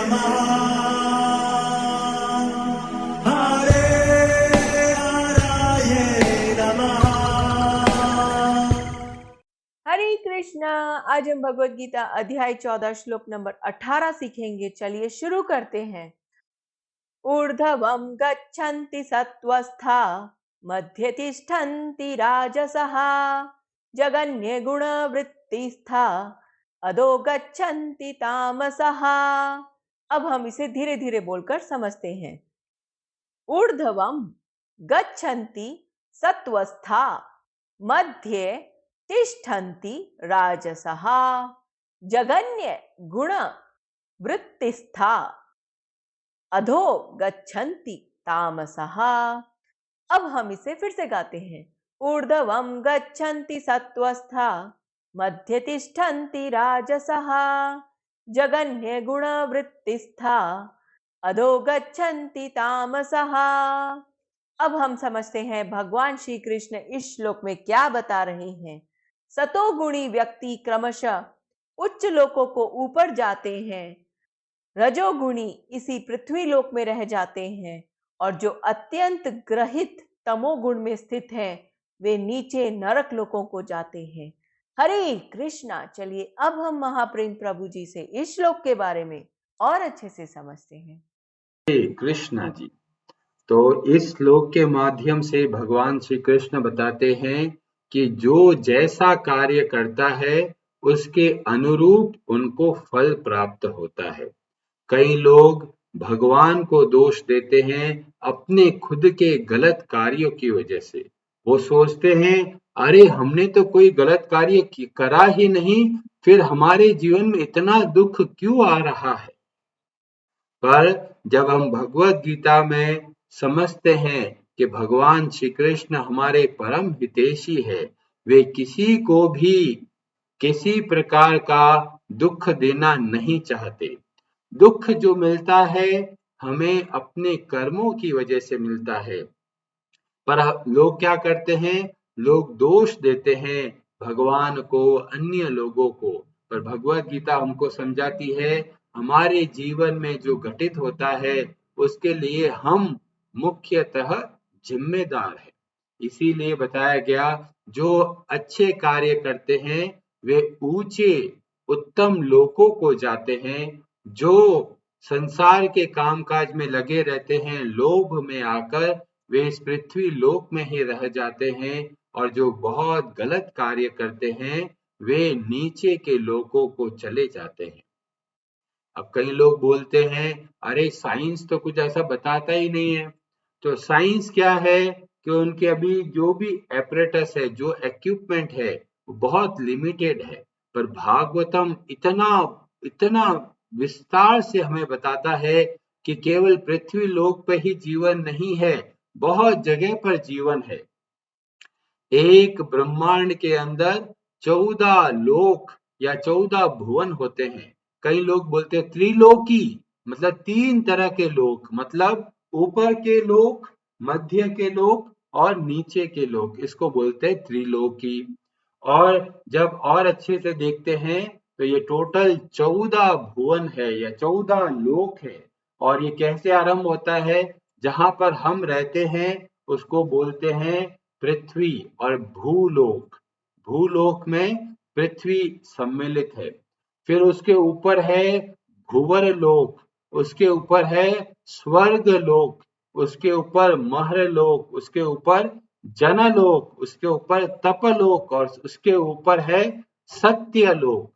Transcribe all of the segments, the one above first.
नमः हरे हराय नमः। हरे कृष्णा। आज हम भगवत गीता अध्याय 14 श्लोक नंबर 18 सीखेंगे। चलिए शुरू करते हैं। ऊर्ध्वं गच्छन्ति सत्त्वस्था मध्ये तिष्ठन्ति राजसः जगन्य गुणवृत्तिस्था अधो गच्छन्ति तामसः। अब हम इसे धीरे धीरे बोलकर समझते हैं। ऊर्ध्वं गच्छन्ति सत्त्वस्था मध्ये तिष्ठन्ति राजसः जगन्य गुण वृत्तिस्था अधो गच्छन्ति तामसः। अब हम इसे फिर से गाते हैं। ऊर्ध्वं गच्छन्ति सत्त्वस्था मध्ये तिष्ठन्ति राजसः जगन्य गुण वृत्तिस्था अधो गच्छन्ति तामसः। अब हम समझते हैं भगवान श्री कृष्ण इस श्लोक में क्या बता रहे हैं। सतोगुणी व्यक्ति क्रमशः उच्च लोकों को ऊपर जाते हैं, रजोगुणी इसी पृथ्वी लोक में रह जाते हैं और जो अत्यंत ग्रहित तमोगुण में स्थित हैं वे नीचे नरक लोकों को जाते हैं। हरे कृष्णा। चलिए अब हम महाप्रेम प्रभु जी से इस श्लोक के बारे में और अच्छे से समझते हैं। हरे कृष्णा जी। तो इस श्लोक के माध्यम से भगवान श्री कृष्ण बताते हैं कि जो जैसा कार्य करता है उसके अनुरूप उनको फल प्राप्त होता है। कई लोग भगवान को दोष देते हैं अपने खुद के गलत कार्यों की वजह से। वो सोचते हैं अरे हमने तो कोई गलत कार्य करा ही नहीं, फिर हमारे जीवन में इतना दुख क्यों आ रहा है। पर जब हम भगवत गीता में समझते हैं कि भगवान श्री कृष्ण हमारे परम हितैषी है, वे किसी को भी किसी प्रकार का दुख देना नहीं चाहते। दुख जो मिलता है हमें अपने कर्मों की वजह से मिलता है। पर लोग क्या करते हैं, लोग दोष देते हैं भगवान को, अन्य लोगों को। पर भगवत गीता हमको समझाती है हमारे जीवन में जो घटित होता है उसके लिए हम मुख्यतः जिम्मेदार हैं। इसीलिए बताया गया जो अच्छे कार्य करते हैं वे ऊंचे उत्तम लोकों को जाते हैं। जो संसार के कामकाज में लगे रहते हैं लोभ में आकर वे इस पृथ्वी लोक में ही रह जाते हैं और जो बहुत गलत कार्य करते हैं वे नीचे के लोकों को चले जाते हैं। अब कई लोग बोलते हैं अरे साइंस तो कुछ ऐसा बताता ही नहीं है। तो साइंस क्या है कि उनके अभी जो भी एपरेटस है, जो इक्विपमेंट है वो बहुत लिमिटेड है। पर भागवतम इतना इतना विस्तार से हमें बताता है कि केवल पृथ्वी लोक पर ही जीवन नहीं है, बहुत जगह पर जीवन है। एक ब्रह्मांड के अंदर 14 लोक या 14 भुवन होते हैं। कई लोग बोलते हैं त्रिलोकी, मतलब 3 तरह के लोक, मतलब ऊपर के लोक, मध्य के लोक और नीचे के लोक, इसको बोलते हैं त्रिलोकी। और जब और अच्छे से देखते हैं तो ये टोटल 14 भुवन है या 14 लोक है। और ये कैसे आरंभ होता है, जहां पर हम रहते हैं उसको बोलते हैं पृथ्वी। और भूलोक, भूलोक में पृथ्वी सम्मिलित है। फिर उसके ऊपर है भुवर लोक, उसके ऊपर है स्वर्ग लोक, उसके ऊपर महरलोक, उसके ऊपर जनलोक, उसके ऊपर तपलोक और उसके ऊपर है सत्यलोक।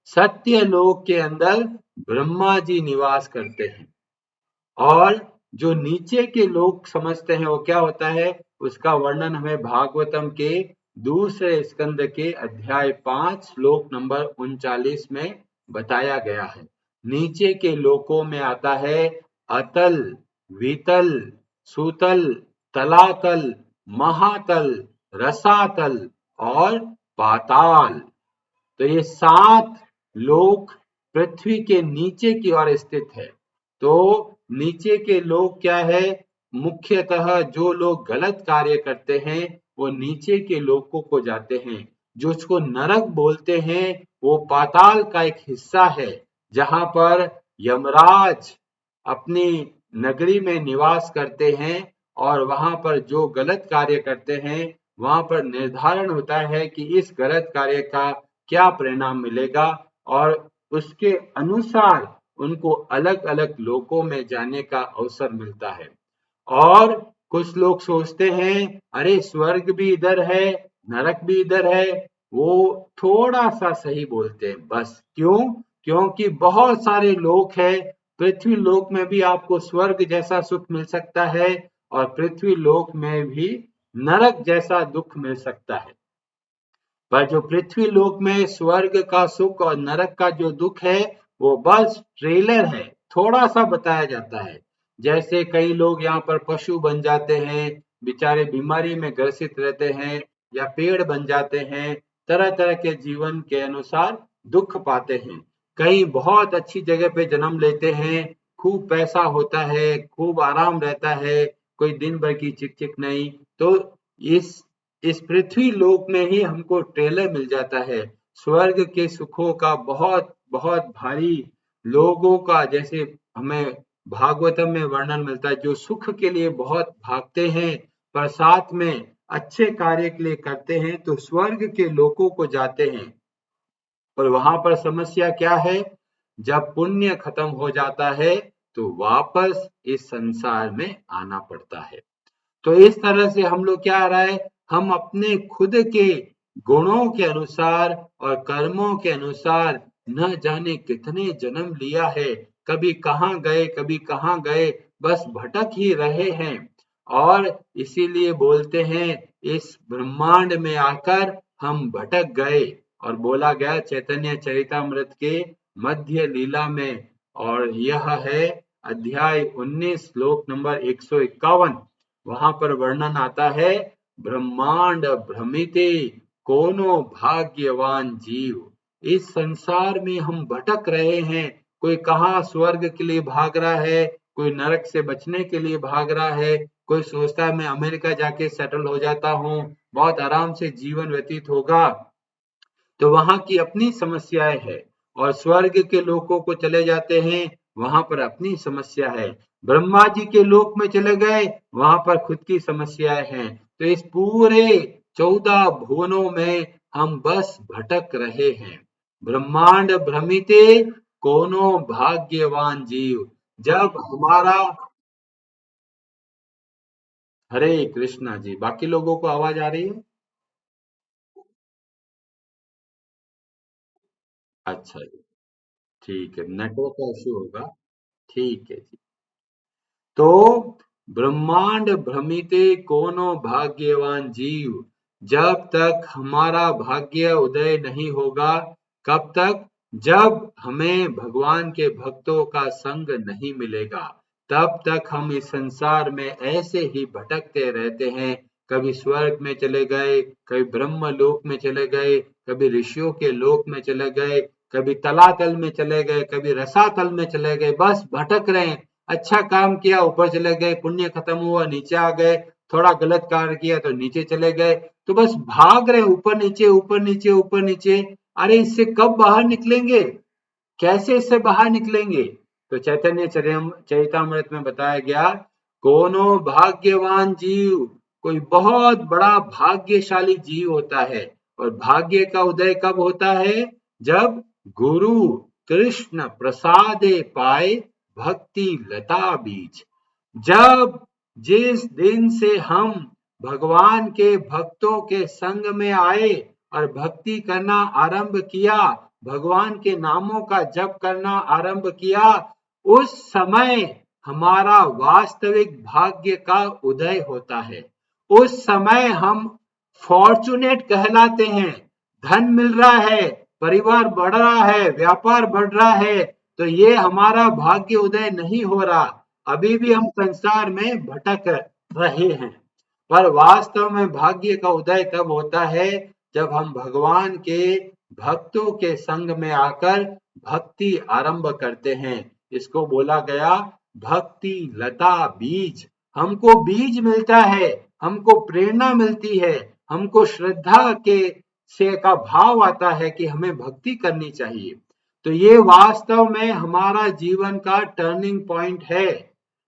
सत्यलोक के अंदर ब्रह्मा जी निवास करते हैं। और जो नीचे के लोग समझते हैं वो क्या होता है, उसका वर्णन हमें भागवतम के दूसरे स्कंद के अध्याय 5 श्लोक नंबर 39 में बताया गया है। नीचे के लोकों में आता है अतल, वितल, सुतल, तलातल, महातल, रसातल और पाताल। तो ये 7 लोक पृथ्वी के नीचे की ओर स्थित है। तो नीचे के लोग क्या है, मुख्यतः जो लोग गलत कार्य करते हैं वो नीचे के लोकों को जाते हैं। जो उसको नरक बोलते हैं वो पाताल का एक हिस्सा है, जहां पर यमराज अपनी नगरी में निवास करते हैं और वहां पर जो गलत कार्य करते हैं वहां पर निर्धारण होता है कि इस गलत कार्य का क्या परिणाम मिलेगा और उसके अनुसार उनको अलग अलग लोकों में जाने का अवसर मिलता है। और कुछ लोग सोचते हैं अरे स्वर्ग भी इधर है, नरक भी इधर है, वो थोड़ा सा सही बोलते हैं बस। क्यों? क्योंकि बहुत सारे लोक हैं, पृथ्वी लोक में भी आपको स्वर्ग जैसा सुख मिल सकता है और पृथ्वी लोक में भी नरक जैसा दुख मिल सकता है। पर जो पृथ्वी लोक में स्वर्ग का सुख और नरक का जो दुख है वो बस ट्रेलर है, थोड़ा सा बताया जाता है। जैसे कई लोग यहाँ पर पशु बन जाते हैं, बेचारे बीमारी में ग्रसित रहते हैं, या पेड़ बन जाते हैं, तरह तरह के जीवन के अनुसार दुख पाते हैं। कई बहुत अच्छी जगह पे जन्म लेते हैं, खूब पैसा होता है, खूब आराम रहता है, कोई दिन भर की चिक चिक नहीं। तो इस इस पृथ्वी लोक में ही हमको ट्रेलर मिल जाता है स्वर्ग के सुखों का, बहुत बहुत भारी लोगों का। जैसे हमें भागवतम में वर्णन मिलता है, जो सुख के लिए बहुत भागते हैं पर साथ में अच्छे कार्य के लिए करते हैं तो स्वर्ग के लोकों को जाते हैं। और वहां पर समस्या क्या है? जब पुण्य खत्म हो जाता है तो वापस इस संसार में आना पड़ता है। तो इस तरह से हम लोग क्या आ रहा है, हम अपने खुद के गुणों के अनुसार और कर्मों के अनुसार न जाने कितने जन्म लिया है, कभी कहाँ गए कभी कहाँ गए, बस भटक ही रहे हैं। और इसीलिए बोलते हैं इस ब्रह्मांड में आकर हम भटक गए। और बोला गया चैतन्य चरितामृत के मध्य लीला में, और यह है अध्याय 19 श्लोक नंबर 151। वहां पर वर्णन आता है, ब्रह्मांड भ्रमिते कोनो भाग्यवान जीव। इस संसार में हम भटक रहे हैं, कोई कहाँ स्वर्ग के लिए भाग रहा है, कोई नरक से बचने के लिए भाग रहा है, कोई सोचता है मैं अमेरिका जाके सेटल हो जाता हूँ, बहुत आराम से जीवन व्यतीत होगा। तो वहां की अपनी समस्याएं है, और स्वर्ग के लोकों को चले जाते हैं, वहां पर अपनी समस्या है। ब्रह्मा जी के लोक में चले गए, वहां पर खुद की समस्याएं हैं। तो इस पूरे 14 भुवनों में हम बस भटक रहे हैं। ब्रह्मांड भ्रमिते कोनो भाग्यवान जीव। जब हमारा हरे कृष्णा जी, बाकी लोगों को आवाज आ रही है? अच्छा जी, ठीक है, नेटवर्क का इश्यू होगा। ठीक है जी। तो ब्रह्मांड भ्रमिते कोनो भाग्यवान जीव। जब तक हमारा भाग्य उदय नहीं होगा, कब तक? जब हमें भगवान के भक्तों का संग नहीं मिलेगा, तब तक हम इस संसार में ऐसे ही भटकते रहते हैं। कभी स्वर्ग में चले गए, कभी ब्रह्म लोक में चले गए, कभी ऋषियों के लोक में चले गए, कभी तलातल में चले गए, कभी रसातल में चले गए, बस भटक रहे हैं। अच्छा काम किया ऊपर चले गए, पुण्य खत्म हुआ नीचे आ गए, थोड़ा गलत कार्य किया तो नीचे चले गए। तो बस भाग रहे ऊपर नीचे ऊपर नीचे ऊपर नीचे। अरे इससे कब बाहर निकलेंगे, कैसे इससे बाहर निकलेंगे? तो चैतन्य चरितामृत में बताया गया, कोनो भाग्यवान जीव, कोई बहुत बड़ा भाग्यशाली जीव होता है। और भाग्य का उदय कब होता है? जब गुरु कृष्ण प्रसादे पाए भक्ति लता बीज। जब जिस दिन से हम भगवान के भक्तों के संग में आए और भक्ति करना आरंभ किया, भगवान के नामों का जप करना आरंभ किया, उस समय हमारा वास्तविक भाग्य का उदय होता है। उस समय हम फॉर्चुनेट कहलाते हैं, धन मिल रहा है, परिवार बढ़ रहा है, व्यापार बढ़ रहा है। तो ये हमारा भाग्य उदय नहीं हो रहा, अभी भी हम संसार में भटक रहे हैं। पर वास्तव में भाग्य का उदय तब होता है जब हम भगवान के भक्तों के संग में आकर भक्ति आरंभ करते हैं। इसको बोला गया भक्ति लता बीज। हमको बीज मिलता है, हमको प्रेरणा मिलती है, हमको श्रद्धा के से का भाव आता है कि हमें भक्ति करनी चाहिए। तो ये वास्तव में हमारा जीवन का टर्निंग पॉइंट है।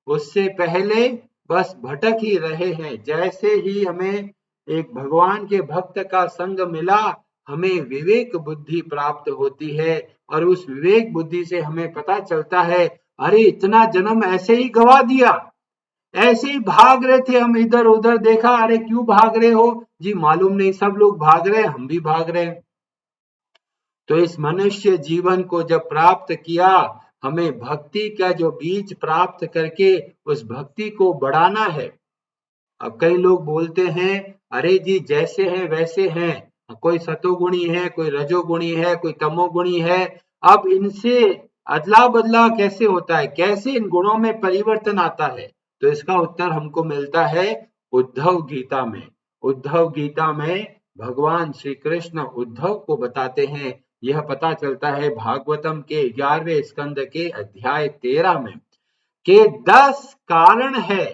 उससे पहले बस भटक ही रहे हैं। जैसे ही हमें एक भगवान के भक्त का संग मिला, हमें विवेक बुद्धि प्राप्त होती है और उस विवेक बुद्धि से हमें पता चलता है, अरे इतना जन्म ऐसे ही गवा दिया, ऐसे ही भाग रहे थे हम इधर उधर, देखा, अरे क्यों भाग रहे हो जी? मालूम नहीं, सब लोग भाग रहे हैं, हम भी भाग रहे हैं। तो इस मनुष्य जीवन को जब प्राप्त किया, हमें भक्ति का जो बीज प्राप्त करके उस भक्ति को बढ़ाना है। अब कई लोग बोलते हैं, अरे जी जैसे हैं वैसे हैं, कोई सतोगुणी है, कोई रजोगुणी है, कोई तमोगुणी है, अब इनसे अदला बदला कैसे होता है, कैसे इन गुणों में परिवर्तन आता है? तो इसका उत्तर हमको मिलता है उद्धव गीता में। उद्धव गीता में भगवान श्री कृष्ण उद्धव को बताते हैं, यह पता चलता है भागवतम के 11वें स्कंद के अध्याय 13 में, के 10 कारण है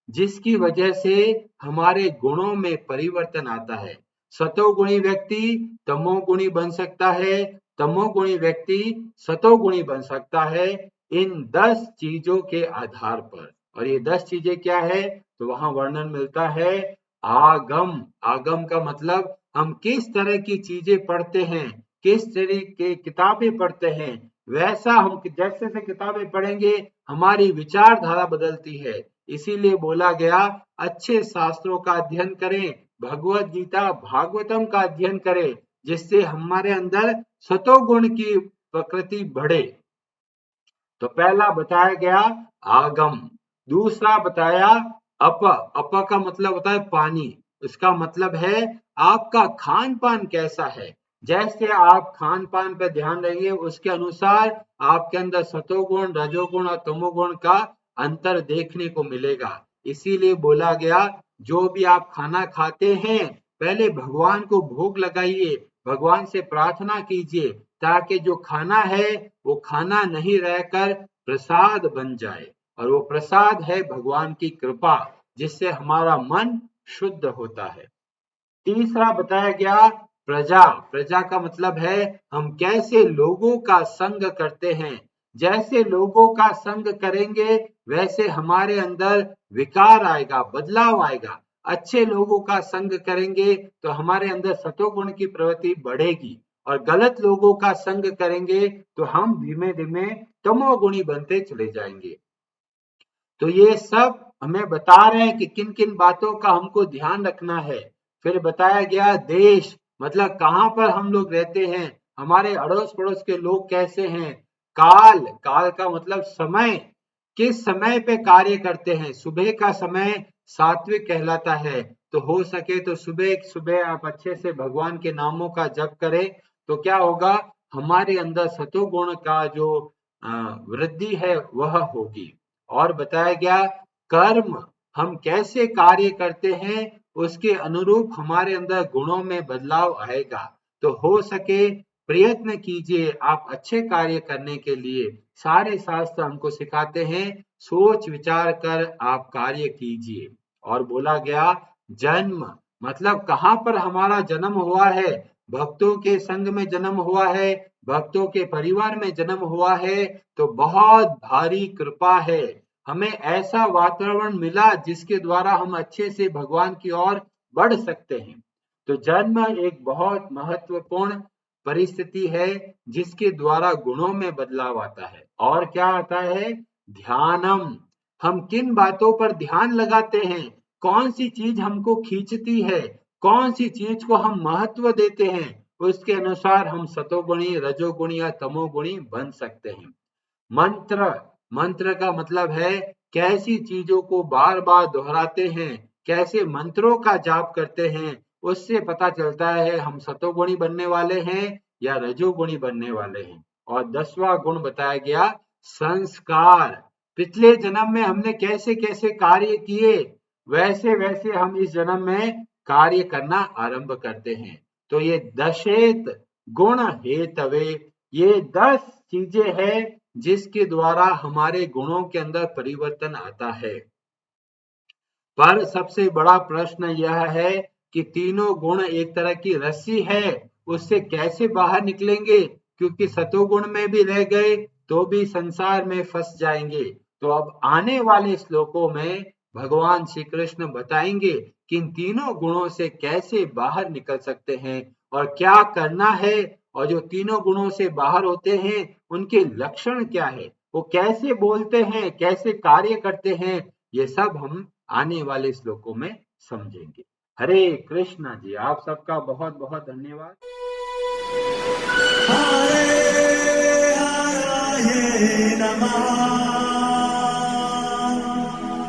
जिसकी वजह से हमारे गुणों में परिवर्तन आता है। सतोगुणी व्यक्ति तमोगुणी बन सकता है, तमोगुणी व्यक्ति सतोगुणी बन सकता है, इन 10 चीजों के आधार पर। और ये 10 चीजें क्या है? तो वहां वर्णन मिलता है आगम। आगम का मतलब हम किस तरह की चीजें पढ़ते हैं, किस तरह की किताबें पढ़ते हैं, वैसा हम जैसे से किताबें पढ़ेंगे हमारी विचारधारा बदलती है। इसीलिए बोला गया अच्छे शास्त्रों का अध्ययन करें, भगवत गीता भागवतम का अध्ययन करें, जिससे हमारे अंदर सतोगुण की प्रकृति बढ़े। तो पहला बताया गया आगम। दूसरा बताया अप। अप का मतलब होता है पानी। इसका मतलब है आपका खान पान कैसा है। जैसे आप खान पान पर ध्यान देंगे उसके अनुसार आपके अंदर सतोगुण, रजोगुण और तमोगुण का अंतर देखने को मिलेगा। इसीलिए बोला गया जो भी आप खाना खाते हैं पहले भगवान को भोग लगाइए, भगवान से प्रार्थना कीजिए, ताकि जो खाना है वो खाना नहीं रहकर प्रसाद बन जाए। और वो प्रसाद है भगवान की कृपा, जिससे हमारा मन शुद्ध होता है। तीसरा बताया गया प्रजा। प्रजा का मतलब है हम कैसे लोगों का संग करते हैं। जैसे लोगों का संग करेंगे वैसे हमारे अंदर विकार आएगा, बदलाव आएगा। अच्छे लोगों का संग करेंगे तो हमारे अंदर सतोगुण की प्रवृत्ति बढ़ेगी, और गलत लोगों का संग करेंगे तो हम धीमे धीमे तमोगुणी बनते चले जाएंगे। तो ये सब हमें बता रहे हैं कि किन किन बातों का हमको ध्यान रखना है। फिर बताया गया देश, मतलब कहाँ पर हम लोग रहते हैं, हमारे अड़ोस पड़ोस के लोग कैसे हैं। काल, काल का मतलब समय, किस समय पे कार्य करते हैं। सुबह का समय सात्विक कहलाता है, तो हो सके तो सुबह सुबह आप अच्छे से भगवान के नामों का जप करें, तो क्या होगा, हमारे अंदर सतोगुण का जो वृद्धि है वह होगी। और बताया गया कर्म, हम कैसे कार्य करते हैं उसके अनुरूप हमारे अंदर गुणों में बदलाव आएगा। तो हो सके प्रयत्न कीजिए आप अच्छे कार्य करने के लिए। सारे शास्त्र हमको सिखाते हैं सोच विचार कर आप कार्य कीजिए। और बोला गया जन्म, मतलब कहाँ पर हमारा जन्म हुआ है। भक्तों के संग में जन्म हुआ है, भक्तों के परिवार में जन्म हुआ है, तो बहुत भारी कृपा है। हमें ऐसा वातावरण मिला जिसके द्वारा हम अच्छे से भगवान की ओर बढ़ सकते हैं। तो जन्म एक बहुत महत्वपूर्ण परिस्थिति है जिसके द्वारा गुणों में बदलाव आता है। और क्या आता है, ध्यानम, हम किन बातों पर ध्यान लगाते हैं, कौन सी चीज हमको खींचती है, कौन सी चीज को हम महत्व देते हैं, उसके अनुसार हम सतोगुणी, रजोगुणी या तमोगुणी बन सकते हैं। मंत्र, मंत्र का मतलब है कैसी चीजों को बार बार दोहराते हैं, कैसे मंत्रों का जाप करते हैं, उससे पता चलता है हम सतोगुणी बनने वाले हैं या रजोगुणी बनने वाले हैं। और 10वां गुण बताया गया संस्कार, पिछले जन्म में हमने कैसे कैसे कार्य किए वैसे वैसे हम इस जन्म में कार्य करना आरंभ करते हैं। तो ये दशेत गुण हेतवे, ये 10 चीजें हैं जिसके द्वारा हमारे गुणों के अंदर परिवर्तन आता है। पर सबसे बड़ा प्रश्न यह है कि तीनों गुण एक तरह की रस्सी है, उससे कैसे बाहर निकलेंगे, क्योंकि सतोगुण में भी रह गए तो भी संसार में फंस जाएंगे। तो अब आने वाले श्लोकों में भगवान श्री कृष्ण बताएंगे कि इन तीनों गुणों से कैसे बाहर निकल सकते हैं और क्या करना है, और जो तीनों गुणों से बाहर होते हैं उनके लक्षण क्या है, वो कैसे बोलते हैं, कैसे कार्य करते हैं, ये सब हम आने वाले श्लोकों में समझेंगे। हरे कृष्णा जी। आप सबका बहुत बहुत धन्यवाद। Hare Hare Namaha